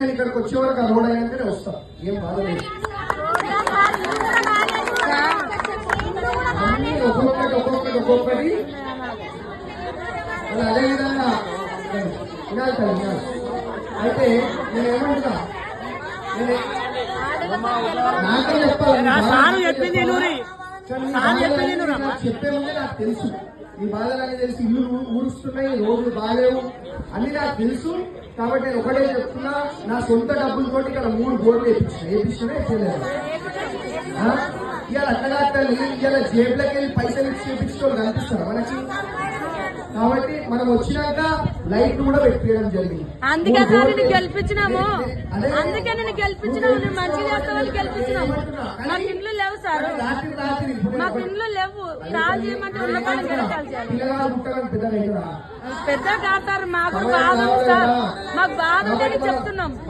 ఇక్కడికి వచ్చే వరకు ఆ రోడ్ అయ్యాకనే వస్తాం, ఏం బాధ లేదు. అన్ని ఒక్కొక్కటి అదేవిధంగా వినాలి కదా వినాలి. అయితే నేను ఏమంటున్నా, నాకే చెప్పాలి చెప్పే ముందే నాకు తెలుసు ఈ బాధలన్నీ తెలిసి, ఇల్లు ఊరుస్తున్నాయి, రోడ్లు బాగాలేవు అన్ని నాకు తెలుసు. కాబట్టి నేను ఒకటే చెప్తున్నా, నా సొంత డబ్బులతోటి ఇక్కడ 3 బోర్డులు వేయించినా చేయలేదు. ఇవాళ అట్టగా ఇవాళ జేబులకి వెళ్ళి పైసలు ఇచ్చి చేయించుకోవాలి కనిపిస్తారు మనకి. కాబట్టి మనం వచ్చినాక లైట్ కూడా పెట్టియడం జరిగింది. అందుకే సార్ నేను గెలిపించినాము, అందుకే నేను గెలిపించినాము, నేను మంచిగా చేస్తా వాళ్ళు గెలిపించినాము. మాకు ఇండ్లు లేవు సార్, మాకు ఇండ్లు లేవు. కాల్ చేయమంటే పెద్ద కాదు సార్, మాకు బాధ సార్, మాకు బాధ ఉందని చెప్తున్నాం.